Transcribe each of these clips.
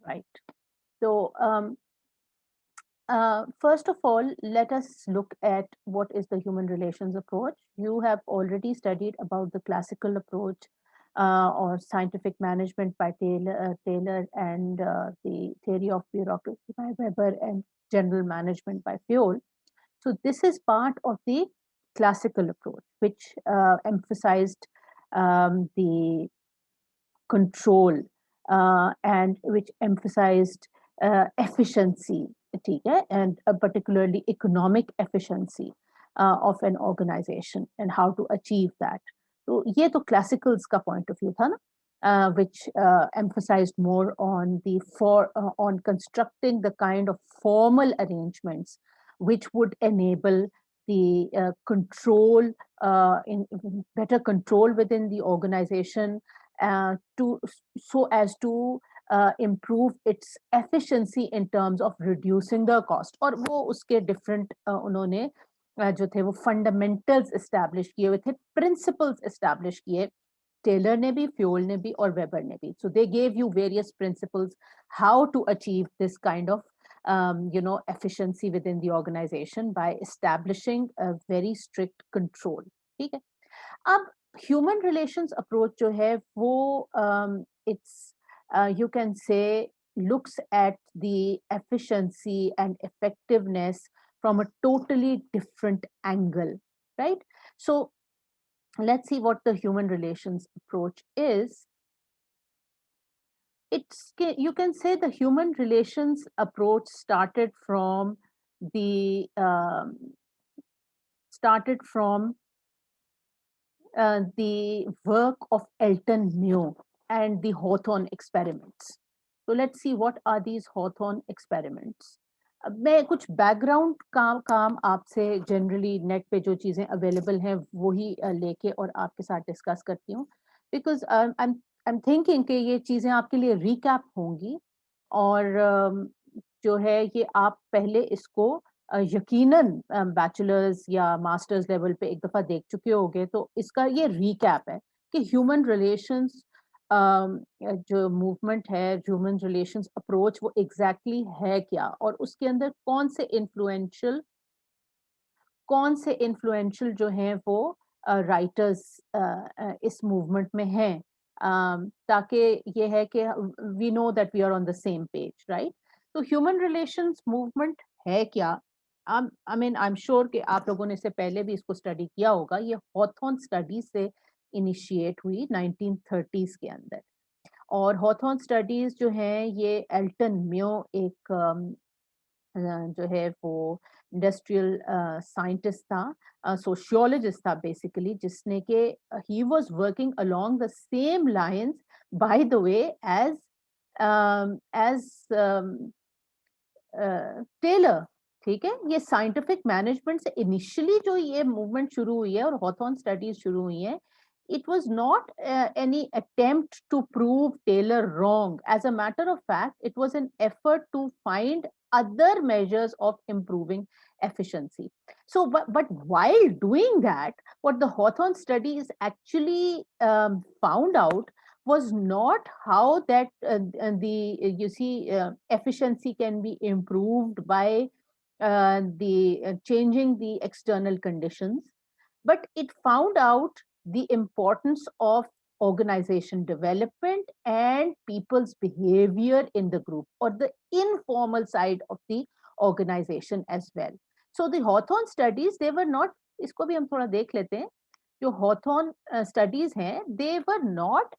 Right. So, first of all, let us look at what is the human relations approach. You have already studied about the classical approach or scientific management by Taylor and the theory of bureaucracy by Weber and general management by Fioll. So this is part of the classical approach, which emphasized the control and which emphasized efficiency, ठीक है, and particularly economic efficiency of an organization and how to achieve that. तो ये तो classicals का point of view था ना, which emphasized more on on constructing the kind of formal arrangements which would enable the control in better control within the organization to so as to improve its efficiency in terms of reducing the cost. और वो उसके different उन्होंने जो थे वो fundamentals establish किए हुए थे, principles establish किए, टेलर ने भी, फ्योल ने भी और वेबर ने भी. So they gave you various principles how to achieve this kind of efficiency within the organization by establishing a very strict control. ठीक है. अब ह्यूमन रिलेशंस अप्रोच जो है वो it's you can say looks at the efficiency and effectiveness from a totally different angle, right? So let's see what the human relations approach is. You can say the human relations approach the started from the work of Elton Muir and the Hawthorne experiments. So let's see what are these Hawthorne experiments. अब मैं कुछ background काम आपसे generally net पे जो चीजें available हैं वही लेके और आपके साथ डिस्कस करती हूँ, बिकॉज आई एम थिंकिंग कि ये चीजें आपके लिए रिकैप होंगी और जो है ये आप पहले इसको यकीनन बैचलर्स या मास्टर्स लेवल पे एक दफा देख चुके होंगे, तो इसका ये रिकैप है कि ह्यूमन रिलेशंस जो मूवमेंट है, ह्यूमन रिलेशंस अप्रोच, वो एग्जैक्टली है क्या और उसके अंदर कौन से इन्फ्लुएंशियल जो हैं वो राइटर्स इस मूवमेंट में हैं, ताकि ये है कि we know that we are on the same page, right? तो ह्यूमन रिलेशंस मूवमेंट है क्या? I mean I am sure कि आप लोगों ने इससे पहले भी इसको स्टडी किया होगा. ये हॉथॉर्न स्टडीज से इनिशिएट हुई 1930s के अंदर, और हॉथॉर्न स्टडीज जो हैं ये एल्टन म्यो एक जो है वो इंडस्ट्रियल साइंटिस्ट था, सोशियोलॉजिस्ट था बेसिकली, जिसने के he was working along the same lines by the way as Taylor. ठीक है, ये साइंटिफिक मैनेजमेंट से इनिशियली जो ये मूवमेंट शुरू हुई है और हॉथॉर्न स्टडीज शुरू हुई है, it was not any attempt to prove Taylor wrong. As a matter of fact, it was an effort to find other measures of improving efficiency. So, but while doing that, what the Hawthorne studies actually found out was not how that efficiency can be improved by the changing the external conditions, but it found out the importance of organization development and people's behavior in the group, or the informal side of the organization as well. So the Hawthorne studies, they were not, इसको भी हम थोड़ा देख लेते हैं, जो Hawthorne studies हैं, they were not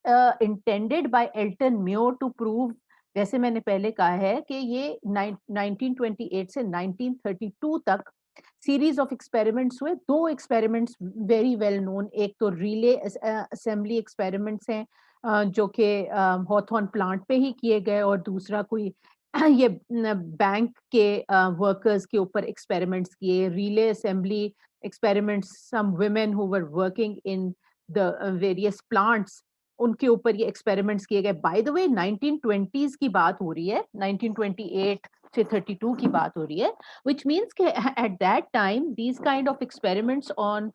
intended by Elton Muir to prove, जैसे मैंने पहले कहा है कि ये 1928 से 1932 तक सीरीज ऑफ एक्सपेरिमेंट्स हुए. दो एक्सपेरिमेंट्स वेरी वेल नोन, एक तो रिले असेंबली एक्सपेरिमेंट्स हैं जो कि हॉथॉर्न प्लांट पे ही किए गए, और दूसरा कोई ये बैंक के वर्कर्स के ऊपर एक्सपेरिमेंट्स किए. Relay assembly experiments, some women who were working in the various plants, उनके ऊपर ये एक्सपेरिमेंट्स किए गए. बाय द वे 1920s की बात हो रही है, 1928 से 32 की बात हो रही है, which means at that time these kind of experiments on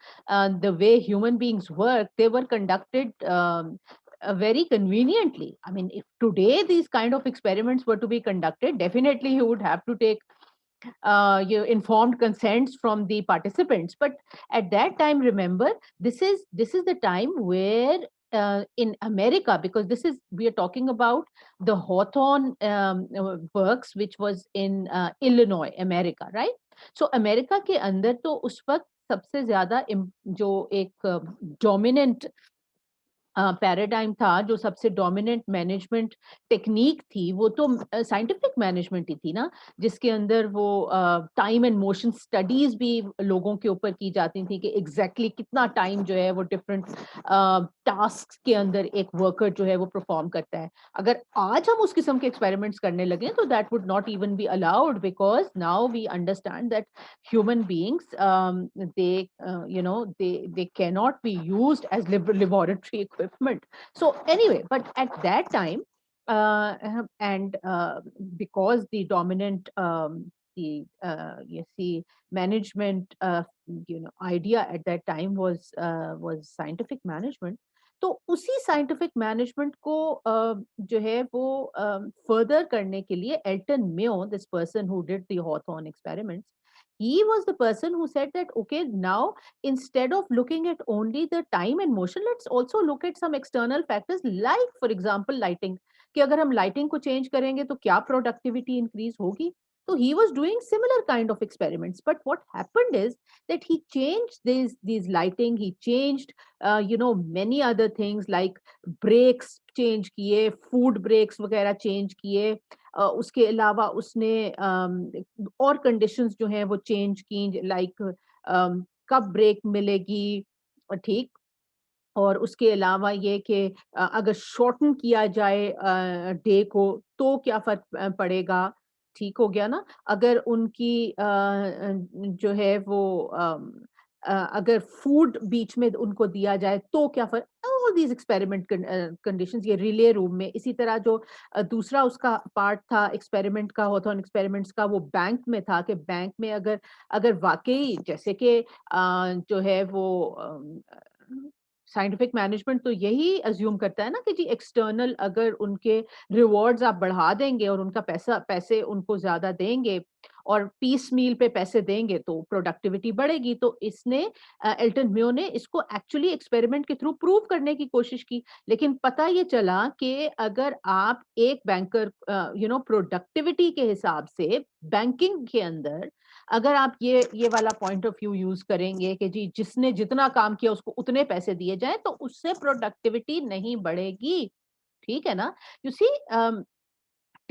the way human beings work, they were conducted very conveniently. I mean, if today these kind of experiments were to be conducted, definitely you would have to take informed consents from the participants. But at that time, remember, this is the time where in America, because this is we are talking about the Hawthorne works, which was in Illinois, America, right? So America के अंदर तो उस वक्त सबसे ज्यादा जो एक dominant paradigm था, जो सबसे डोमिनेंट मैनेजमेंट टेक्निक थी, वो तो साइंटिफिक मैनेजमेंट ही थी ना, जिसके अंदर वो टाइम एंड मोशन स्टडीज भी लोगों के ऊपर की जाती थी कि एग्जैक्टली कितना टाइम जो है वो डिफरेंट टास्क के अंदर एक वर्कर जो है वो परफॉर्म करता है. अगर आज हम उस किस्म के एक्सपेरिमेंट्स करने लगे तो that would not even be allowed, because now we understand that human beings, they cannot be used as laboratory equipment. So anyway, but at that time, and because the dominant you see management idea at that time was scientific management. तो उसी scientific management को जो है वो further करने के लिए Elton Mayo, this person who did the Hawthorne experiments, he was the person who said that, okay, now instead of looking at only the time and motion, let's also look at some external factors, like for example lighting, कि अगर हम lighting को change करेंगे तो क्या productivity increase होगी. So he was doing similar kind of experiments, but what happened is that he changed these lighting, he changed many other things like breaks change किए, food breaks वगैरह change किए, उसके अलावा उसने और कंडीशंस जो हैं वो चेंज की, लाइक कब ब्रेक मिलेगी, ठीक, और उसके अलावा ये कि अगर शॉर्टन किया जाए डे को तो क्या फर्क पड़ेगा, ठीक हो गया ना. अगर उनकी जो है वो अगर फूड बीच में उनको दिया जाए तो क्या फर्क, ऑल दीज एक्सपेरिमेंट कंडीशंस ये रिले रूम में. इसी तरह जो दूसरा उसका पार्ट था एक्सपेरिमेंट का, हॉथॉर्न एक्सपेरिमेंट्स का, वो बैंक में था कि बैंक में अगर अगर वाकई जैसे कि जो है वो साइंटिफिक मैनेजमेंट तो यही अज्यूम करता है ना कि जी एक्सटर्नल अगर उनके रिवॉर्ड्स आप बढ़ा देंगे और उनका पैसे उनको ज्यादा देंगे और पीस मील पे पैसे देंगे तो प्रोडक्टिविटी बढ़ेगी. तो इसने एल्टन म्यो ने इसको एक्चुअली एक्सपेरिमेंट के थ्रू प्रूव करने की कोशिश की, लेकिन पता ये चला कि अगर आप एक बैंकर प्रोडक्टिविटी के हिसाब से बैंकिंग के अंदर अगर आप ये वाला पॉइंट ऑफ व्यू यूज करेंगे कि जी जिसने जितना काम किया उसको उतने पैसे दिए जाए, तो उससे प्रोडक्टिविटी नहीं बढ़ेगी. ठीक है ना. You see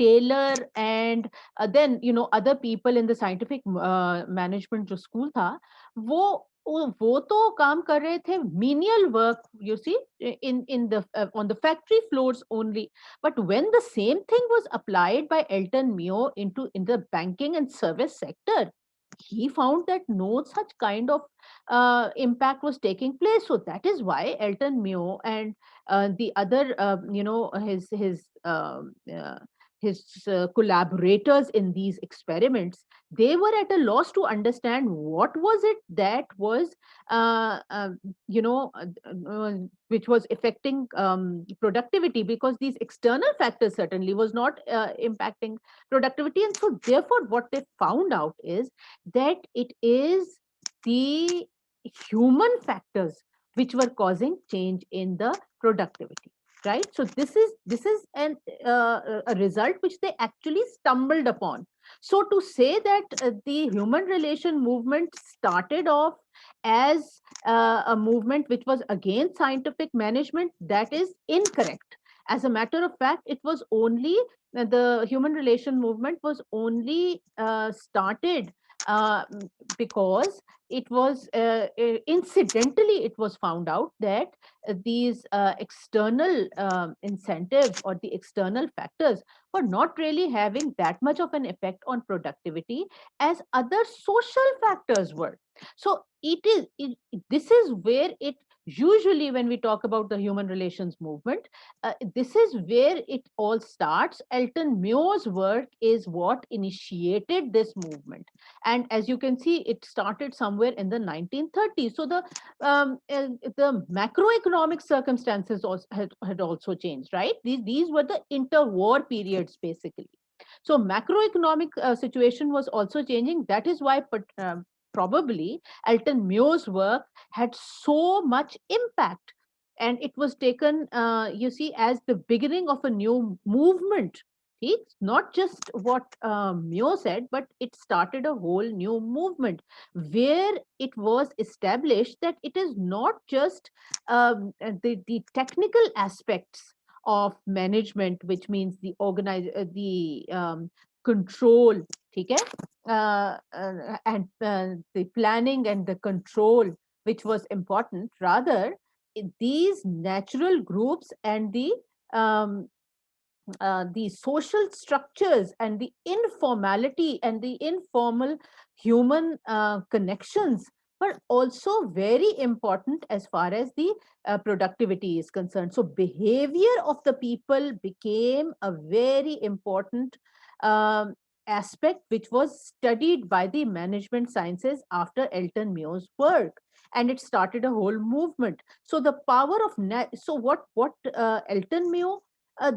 Taylor and then other people in the scientific management जो स्कूल था, वो वो तो काम कर रहे थे menial work, you see, in the on the factory floors only. But when the same thing was applied by Elton Mayo in the banking and service sector, he found that no such kind of impact was taking place. So that is why Elton Mayo and the other, his collaborators in these experiments, they were at a loss to understand what was it that was uh, uh, which was affecting productivity, because these external factors certainly was not impacting productivity. And so therefore what they found out is that it is the human factors which were causing change in the productivity, right? So this is a result which they actually stumbled upon. So to say that the human relation movement started off as a movement which was against scientific management, that is incorrect. As a matter of fact, it was only the human relation movement was only started uh, because it was incidentally it was found out that these external incentives or the external factors were not really having that much of an effect on productivity as other social factors were. So this is where it Usually when we talk about the human relations movement, this is where it all starts. Elton Muir's work is what initiated this movement, and as you can see, it started somewhere in the 1930s. So the macroeconomic circumstances also had also changed, right? These were the interwar periods basically. So macroeconomic situation was also changing. That is why probably Elton Muir's work had so much impact, and it was taken, you see, as the beginning of a new movement. It's not just what Muir said, but it started a whole new movement where it was established that it is not just the technical aspects of management, which means the the control, okay, and the planning and the control, which was important. Rather, these natural groups and the social structures and the informality and the informal human connections were also very important as far as the productivity is concerned. So behavior of the people became a very important um, aspect which was studied by the management sciences after Elton Muir's work, and it started a whole movement. So the power of so what Elton Muir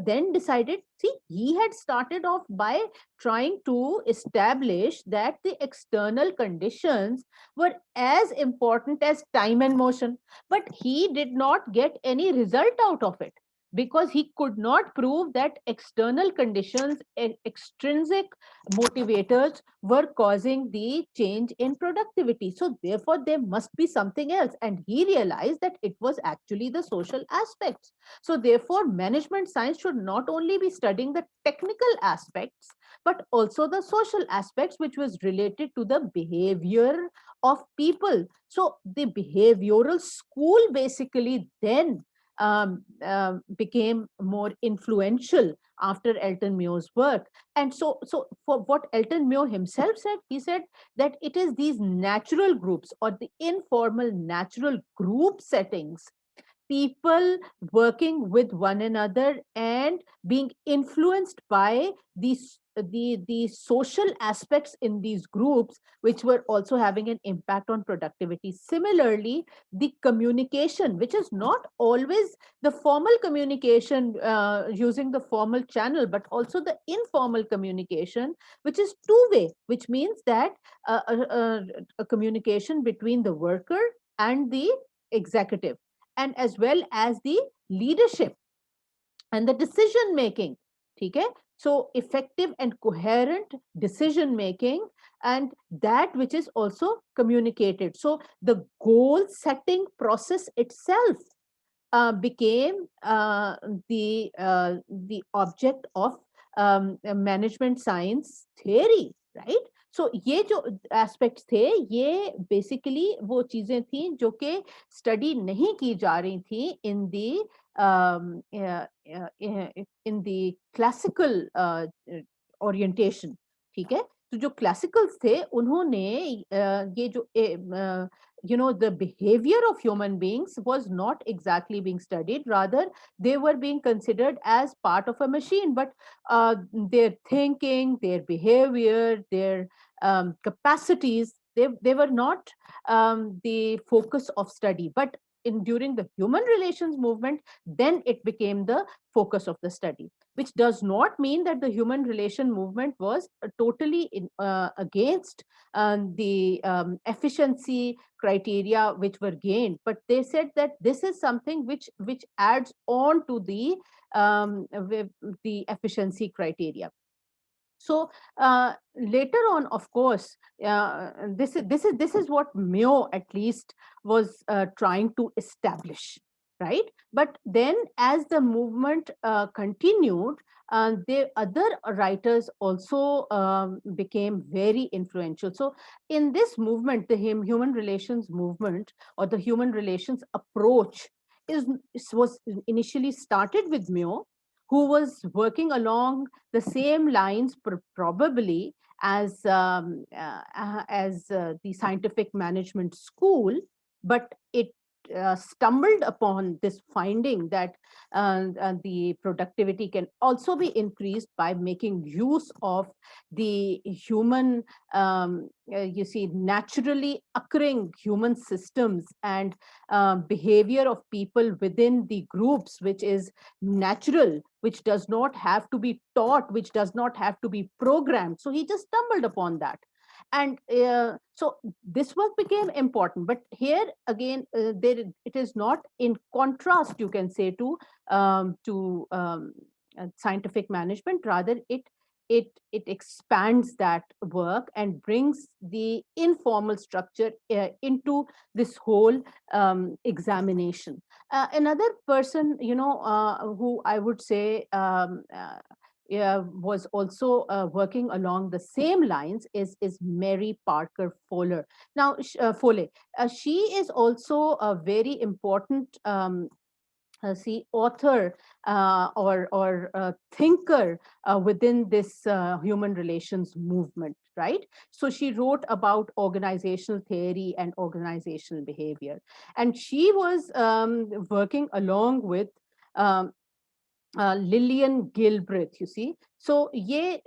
then decided, see, he had started off by trying to establish that the external conditions were as important as time and motion, but he did not get any result out of it because he could not prove that external conditions, extrinsic motivators were causing the change in productivity. So therefore there must be something else, and he realized that it was actually the social aspects. So therefore, management science should not only be studying the technical aspects, but also the social aspects, which was related to the behavior of people. So the behavioral school basically then became more influential after Elton Muir's work. And so for what Elton Muir himself said, he said that it is these natural groups or the informal natural group settings, people working with one another and being influenced by the social aspects in these groups, which were also having an impact on productivity. Similarly, the communication, which is not always the formal communication using the formal channel, but also the informal communication, which is two-way, which means that a communication between the worker and the executive, and as well as the leadership and the decision making. Okay, so effective and coherent decision making, and that which is also communicated. So the goal setting process itself became the object of management science theory, right? So ये जो aspects थे, ये basically वो चीजें थी जो कि study नहीं की जा रही थी इन दी क्लासिकल ओरिएंटेशन. ठीक है, तो जो क्लासिकल्स थे उन्होंने ये जो the behavior of human beings was not exactly being studied. Rather, they were being considered as part of a machine, but their thinking, their behavior, their capacities, they were not the focus of study. But during the human relations movement, then it became the focus of the study, which does not mean that the human relation movement was totally against the efficiency criteria which were gained, but they said that this is something which adds on to the efficiency criteria. So later on, of course, this is what Muir at least was trying to establish, right? But then, as the movement continued, the other writers also became very influential. So, in this movement, the human relations movement or the human relations approach was initially started with Muir, who was working along the same lines probably as the scientific management school, but it stumbled upon this finding that the productivity can also be increased by making use of the human, you see, naturally occurring human systems and behavior of people within the groups, which is natural, which does not have to be taught, which does not have to be programmed. So he just stumbled upon that. And so this work became important. But here again, it is not in contrast, you can say, to scientific management. Rather, it expands that work and brings the informal structure into this whole examination. Another person, who I would say was also working along the same lines is Mary Parker Fowler. Now, Foley, she is also a very important see author or thinker within this human relations movement, right? So she wrote about organizational theory and organizational behavior, and she was working along with um, Lillian Gilbreth, you see. So ये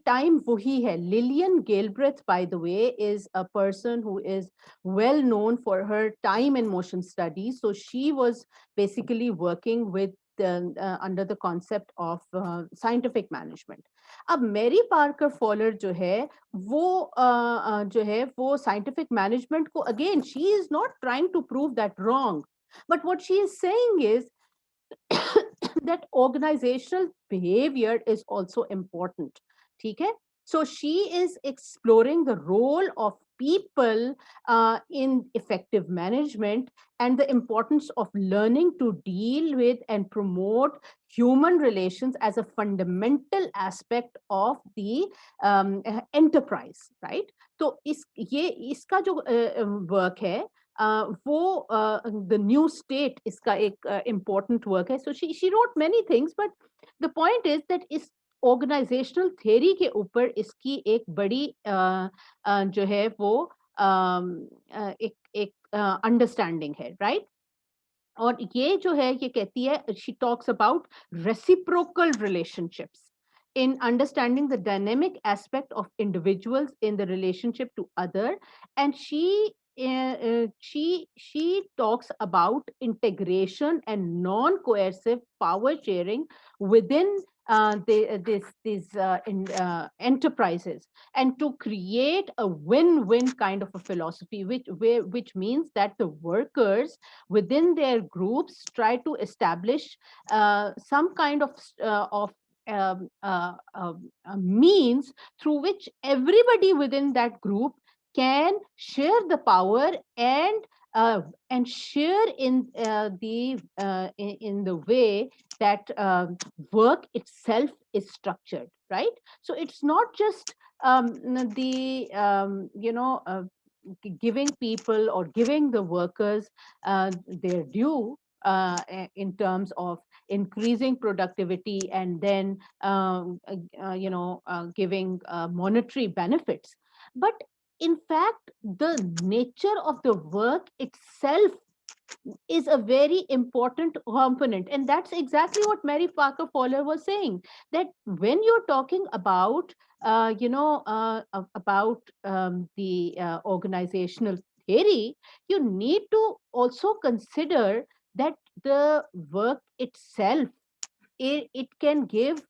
time वही है. Lillian Gilbreth, by the way, is a person who is well known for her time and motion studies. So she was basically working with under the concept of scientific management. अब Mary Parker Fowler जो है वो scientific management को, again, she is not trying to prove that wrong, but what she is saying is that organizational behavior is also important. ठीक है? So she is exploring the role of people in effective management and the importance of learning to deal with and promote human relations as a fundamental aspect of the enterprise, right? तो इसका जो work है, वो the new state इसका एक important work है. So she wrote many things, but the point is that इस organizational theory के ऊपर इसकी एक बड़ी जो है वो एक understanding है, right? और ये जो है ये कहती है, she talks about reciprocal relationships in understanding the dynamic aspect of individuals in the relationship to other, and she talks about integration and non-coercive power sharing within these enterprises, and to create a win-win kind of a philosophy, which means that the workers within their groups try to establish some kind of means through which everybody within that group can share the power uh, and share in the way that work itself is structured, right? So it's not just the giving people or giving the workers their due in terms of increasing productivity and then giving monetary benefits, but in fact the nature of the work itself is a very important component. And that's exactly what Mary Parker Fowler was saying, that when you're talking about about the organizational theory, you need to also consider that the work itself, it can give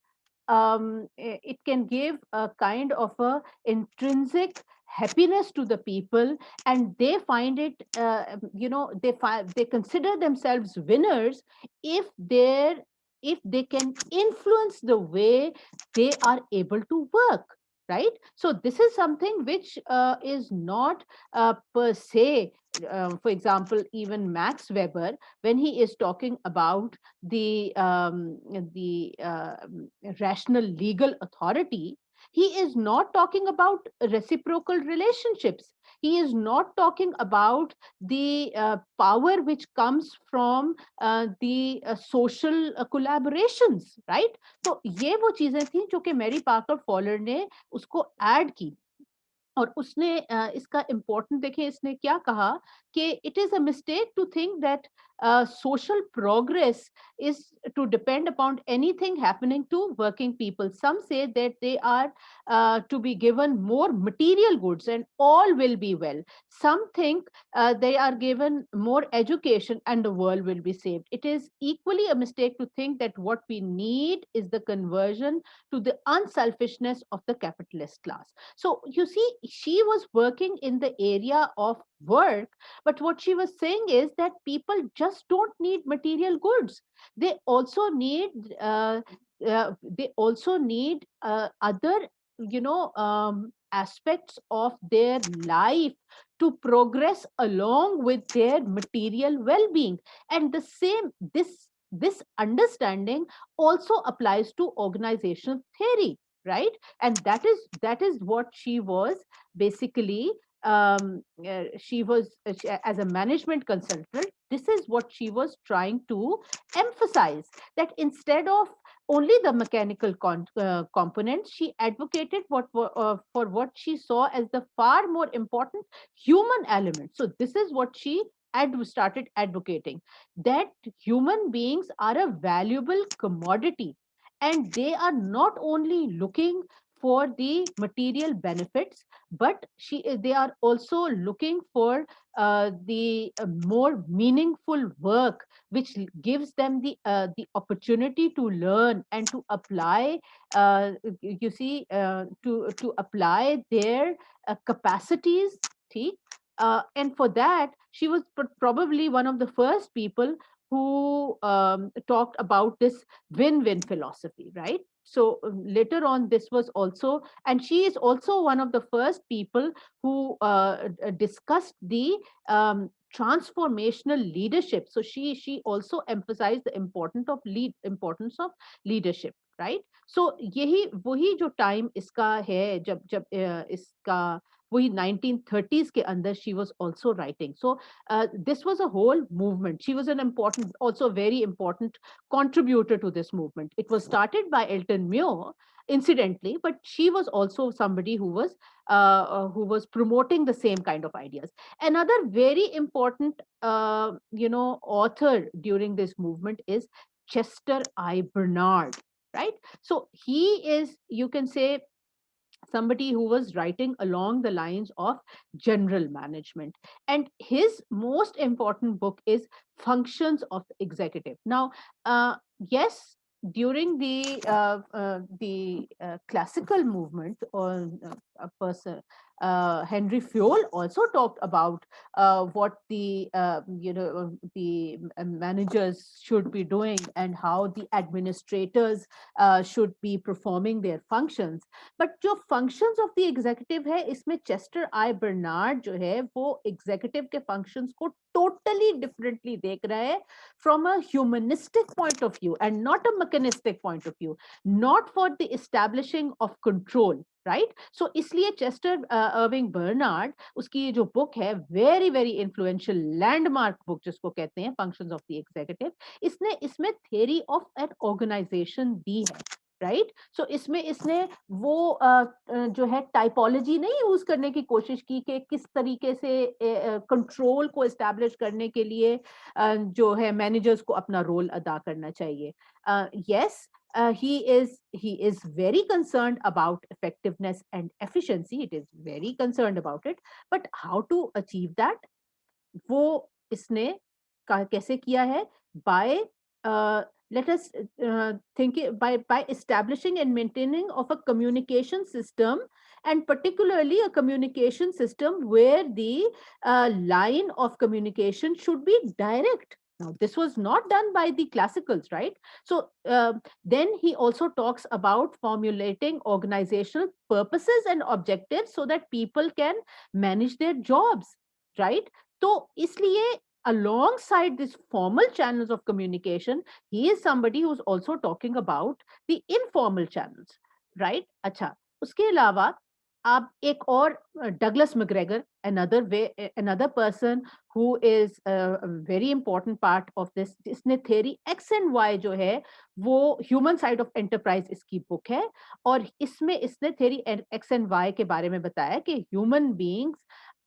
it can give a kind of a intrinsic happiness to the people, and they find it they consider themselves winners if they can influence the way they are able to work, right? So this is something which is not per se, for example, even Max Weber, when he is talking about the rational legal authority, he is not talking about reciprocal relationships. He is not talking about the power which comes from the social collaborations, right? तो ये वो चीजें थी जो कि Mary Parker faller ने उसको add की. اور اس نے اس کا امپورٹنٹ دیکھیں اس نے کیا کہا کہ it is a mistake to think that social progress is to depend upon any thing happening to working people. سم سے that they are to be given more material goods and all will be well. Some think they are given more education and the world will be saved. It is equally a mistake to think that what we need is the conversion to the unselfishness of the capitalist class. So you see, she was working in the area of work, but what she was saying is that people just don't need material goods. They also need other, aspects of their life to progress along with their material well-being. And the same, this understanding also applies to organizational theory, right? And that is what she was basically, as a management consultant, this is what she was trying to emphasize, that instead of only the mechanical components, she advocated for what she saw as the far more important human element. So this is what she started advocating, that human beings are a valuable commodity, and they are not only looking for the material benefits, but they are also looking for the more meaningful work, which gives them the opportunity to learn and to apply, to apply their capacities. See? And for that, she was probably one of the first people who talked about this win-win philosophy, right? So later on, this was also, and she is also one of the first people who discussed the transformational leadership. So she also emphasized the importance of leadership, right? So یہی وہی جو time اس کا ہے جب اس کا وہی 1930s کے اندر she was also writing. So this was a whole movement. She was an important, also very important contributor to this movement. It was started by Elton Muir, incidentally, but she was also somebody who was promoting the same kind of ideas. Another very important, author during this movement is Chester I. Bernard, right? So he is, you can say, somebody who was writing along the lines of general management, and his most important book is Functions of the Executive. Now, yes, during the classical movement, or a person, Henry Fayol also talked about what the managers should be doing, and how the administrators should be performing their functions. But جو functions of the executive ہے اس میں Chester I Barnard جو ہے وہ executive کے functions کو totally differently دیکھ رہا ہے from a humanistic point of view and not a mechanistic point of view, not for the establishing of control, right? So اس لیے چیسٹر ارونگ برنارڈ, اس کی یہ جو بک ہے, very very influential landmark book جس کو کہتے ہیں, فنکشنز آف دی ایگزیکٹو, اس میں تھیوری آف این آرگنائزیشن دی ہے, رائٹ؟ سو اس میں اس نے وہ جو ہے ٹائپولوجی نہیں یوز کرنے کی کوشش کی کہ کس طریقے سے کنٹرول کو اسٹیبلش کرنے کے لیے جو ہے مینیجرز کو اپنا رول ادا کرنا چاہیے. یس, he is very concerned about effectiveness and efficiency. It is very concerned about it, but how to achieve that, وہ اس نے کیسے کیا ہے, by let us think by establishing and maintaining of a communication system, and particularly a communication system where the line of communication should be direct. Now this was not done by the classicals, right? So then he also talks about formulating organizational purposes and objectives so that people can manage their jobs, right? تو اس لیے alongside these formal channels of communication, he is somebody who's also talking about the informal channels, right? اچھا, اس کے علاوہ अब एक और Douglas McGregor, another person who is a very important part of this, इसने theory X and Y जो है वो human side of enterprise इसकी बुक है, और इसमें इसने theory X and Y के बारे में बताया कि human beings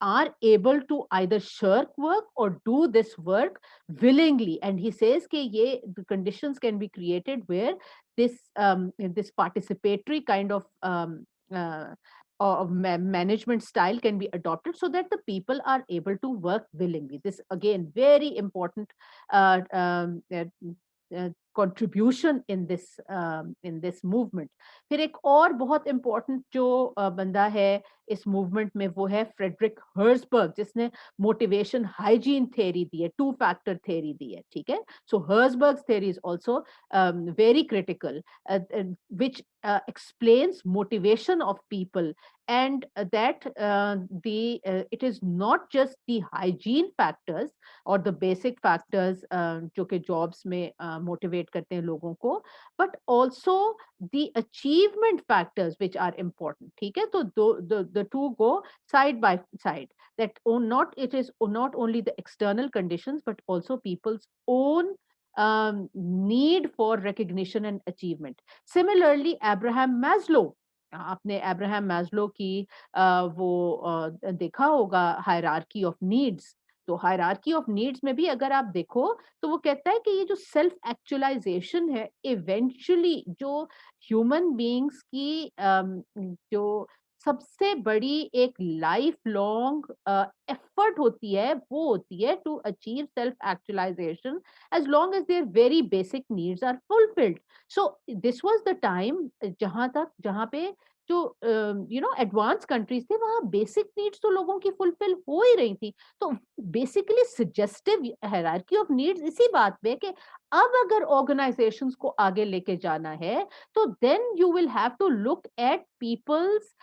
are able to either shirk work or do this work willingly, and he says कि ये the conditions can be created where this participatory kind of uh, management style can be adopted so that the people are able to work willingly. This again very important contribution in this movement. फिर एक और बहुत important जो बंदा है इस movement में वो है फ्रेडरिक हर्सबर्ग, जिसने motivation hygiene theory दी है, two factor theory दी है, ठीक है. So Herzberg's theory is also very critical, which explains motivation of people, and that it is not just the hygiene factors or the basic factors जो कि jobs में motivate करते हैं लोगों को, but also the achievement factors which are important. ठीक है, तो the two go side by side, that not it is not only the external conditions but also people's own need for recognition and achievement. Similarly, Abraham Maslow, आपने Abraham Maslow की वो देखा होगा hierarchy of needs. तो hierarchy of needs में भी अगर आप देखो तो वो कहता है कि ये जो सेल्फ एक्चुअलाइजेशन है इवेंचुअली जो ह्यूमन बीइंग्स की जो सबसे बड़ी एक लाइफ लॉन्ग एफर्ट होती है वो होती है to achieve self actualisation as long as their very basic needs are fulfilled. So this was the time जहां पे जो एडवांस कंट्रीज थे वहां बेसिक नीड्स तो लोगों की फुलफिल हो ही रही थी. तो basically suggestive hierarchy of needs इसी बात पे कि अब अगर ऑर्गेनाइजेशंस को आगे लेके जाना है तो then you will have to look at peoples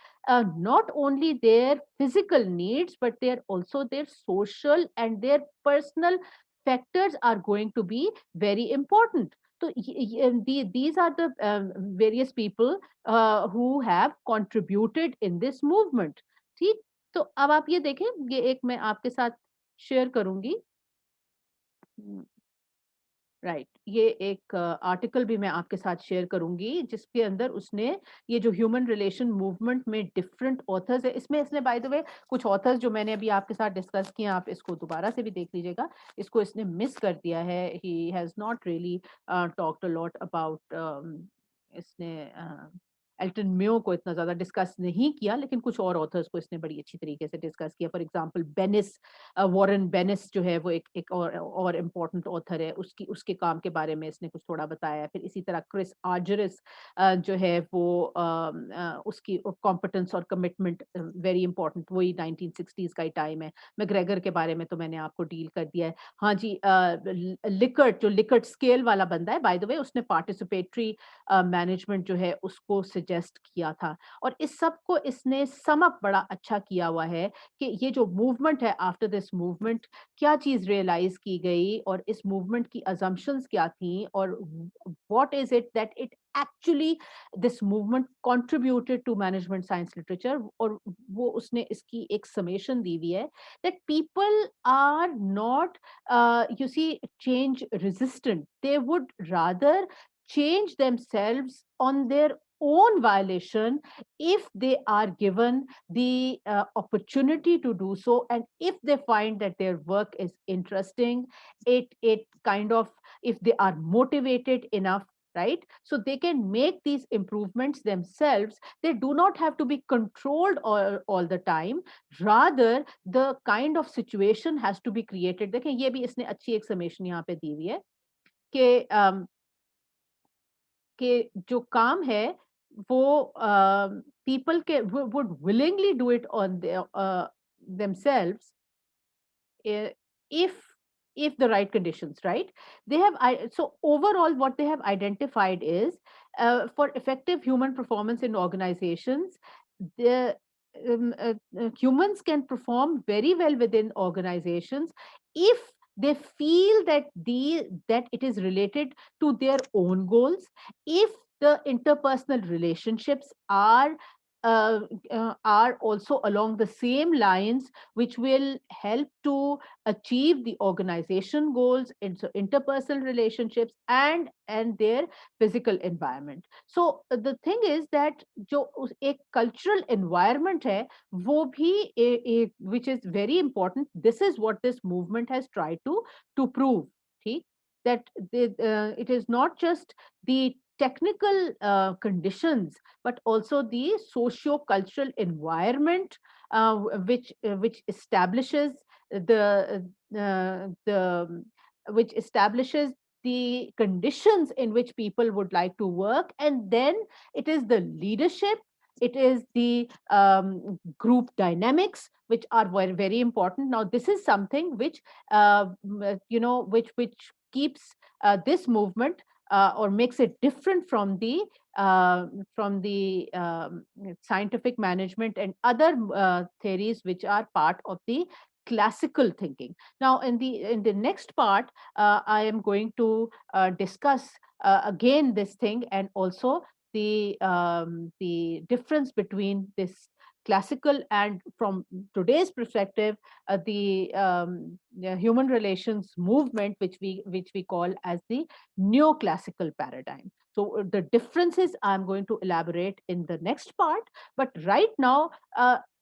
not only their physical needs but their also their social and their personal factors are going to be very important. So these are the various people who have contributed in this movement. ठीक, तो अब आप ये देखें, ये एक मैं आपके साथ शेयर करूंगी. राइट, ये एक आर्टिकल भी मैं आपके साथ शेयर करूंगी जिसके अंदर उसने ये जो ह्यूमन रिलेशन मूवमेंट में डिफरेंट ऑथर्स है, इसमें इसने बाय द वे कुछ ऑथर्स जो मैंने अभी आपके साथ डिस्कस किए आप इसको दोबारा से भी देख लीजिएगा, इसको इसने मिस कर दिया है. He has not really talked a lot about इसने एल्टन म्यो को इतना ज्यादा डिस्कस नहीं किया, लेकिन कुछ और ऑथर्स को इसने बड़ी अच्छी तरीके से डिस्कस किया. फॉर एग्जांपल बेनिस, वॉरेन बेनिस जो है वो एक और इम्पोर्टेंट ऑथर है, उसके काम के बारे में इसने कुछ थोड़ा बताया. फिर इसी तरह क्रिस आर्जरिस जो है वो उसकी कॉम्पिटेंस और कमिटमेंट वेरी इंपॉर्टेंट, वही 1960s का ही टाइम है. मैकग्रेगर के बारे में तो मैंने आपको डील कर दिया है. हाँ जी, लिकर्ट जो लिकर्ट स्केल वाला बंदा है बाय द वे, उसने पार्टिसिपेटरी मैनेजमेंट जो है उसको सजेस्ट किया था. और इस सब को इसने सम अप बड़ा अच्छा किया हुआ है कि ये जो मूवमेंट है, आफ्टर दिस मूवमेंट क्या चीज रियलाइज की गई और इस मूवमेंट की अजम्पशंस क्या थी और what is it that it actually this movement contributed to management science literature. और वो उसने इसकी एक समेशन दी हुई है that people are not you see change resistant, they would rather change themselves on their own violation if they are given the opportunity to do so, and if they find that their work is interesting, it kind of, if they are motivated enough, right, so they can make these improvements themselves. They do not have to be controlled all the time, rather the kind of situation has to be created. देखें ये भी इसने अच्छी एक summation यहाँ पे दी हुई है कि कि जो काम है वो people would willingly do it on their themselves if the right conditions, right, they have so overall what they have identified is for effective human performance in organizations, the humans can perform very well within organizations if they feel that it is related to their own goals, if the interpersonal relationships are are also along the same lines, which will help to achieve the organization goals, interpersonal relationships, and their physical environment. So the thing is that जो एक cultural environment है वो भी which is very important. This is what this movement has tried to prove, ठीक, that it is not just the technical conditions, but also the socio-cultural environment which establishes the which establishes the conditions in which people would like to work, and then it is the leadership, it is the group dynamics which are very, very important. Now this is something which which keeps this movement or makes it different from the scientific management and other theories which are part of the classical thinking. Now in the next part, I am going to discuss again this thing, and also the difference between this classical and, from today's perspective, the human relations movement, which we call as the neoclassical paradigm. So the differences I'm going to elaborate in the next part. But right now,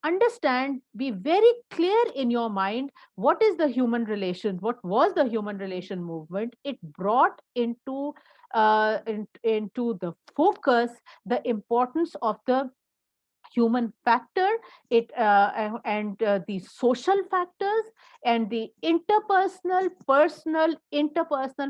understand, be very clear in your mind, what is the human relation, what was the human relation movement. It brought into the focus the importance of the human factor, and the social factors, and the interpersonal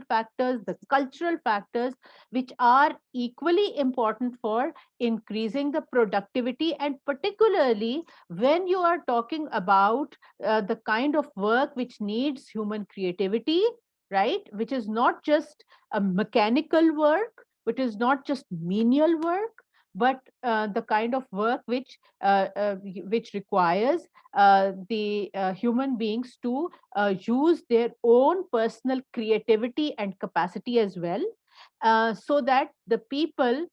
factors, the cultural factors, which are equally important for increasing the productivity, and particularly when you are talking about the kind of work which needs human creativity, right, which is not just a mechanical work, which is not just menial work, but the kind of work which requires the human beings to use their own personal creativity and capacity as well, so that the people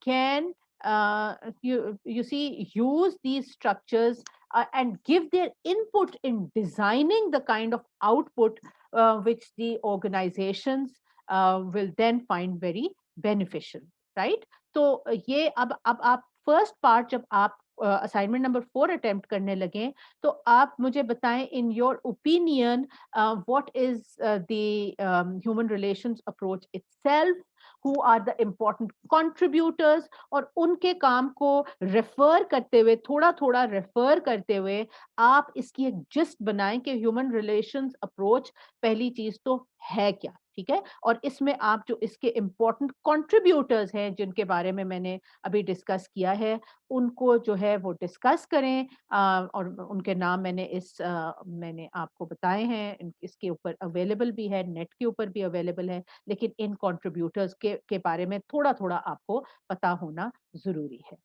can you see use these structures and give their input in designing the kind of output which the organizations will then find very beneficial, right? तो ये अब आप first part जब आप assignment number 4 attempt करने लगे, तो आप मुझे बताएं, in your opinion, what is the human relations approach itself, who are the important contributors, और उनके काम को रेफर करते हुए, थोड़ा थोड़ा रेफर करते हुए, आप इसकी एक जिस्ट बनाएं कि ह्यूमन रिलेशंस अप्रोच पहली चीज तो है क्या, ठीक है, और इसमें आप जो इसके इम्पोर्टेंट कंट्रीब्यूटर्स हैं जिनके बारे में मैंने अभी डिस्कस किया है, उनको जो है वो डिस्कस करें, और उनके नाम मैंने आपको बताए हैं, इसके ऊपर अवेलेबल भी है, नेट के ऊपर भी अवेलेबल है, लेकिन इन कंट्रीब्यूटर्स के बारे में थोड़ा थोड़ा आपको पता होना जरूरी है,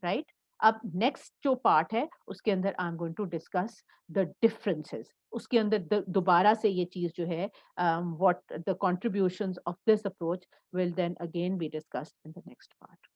राइट? अब नेक्स्ट जो पार्ट है उसके अंदर I am going to discuss the differences, उसके अंदर दोबारा से ये चीज जो है, what the contributions of this approach will then again be discussed in the next part.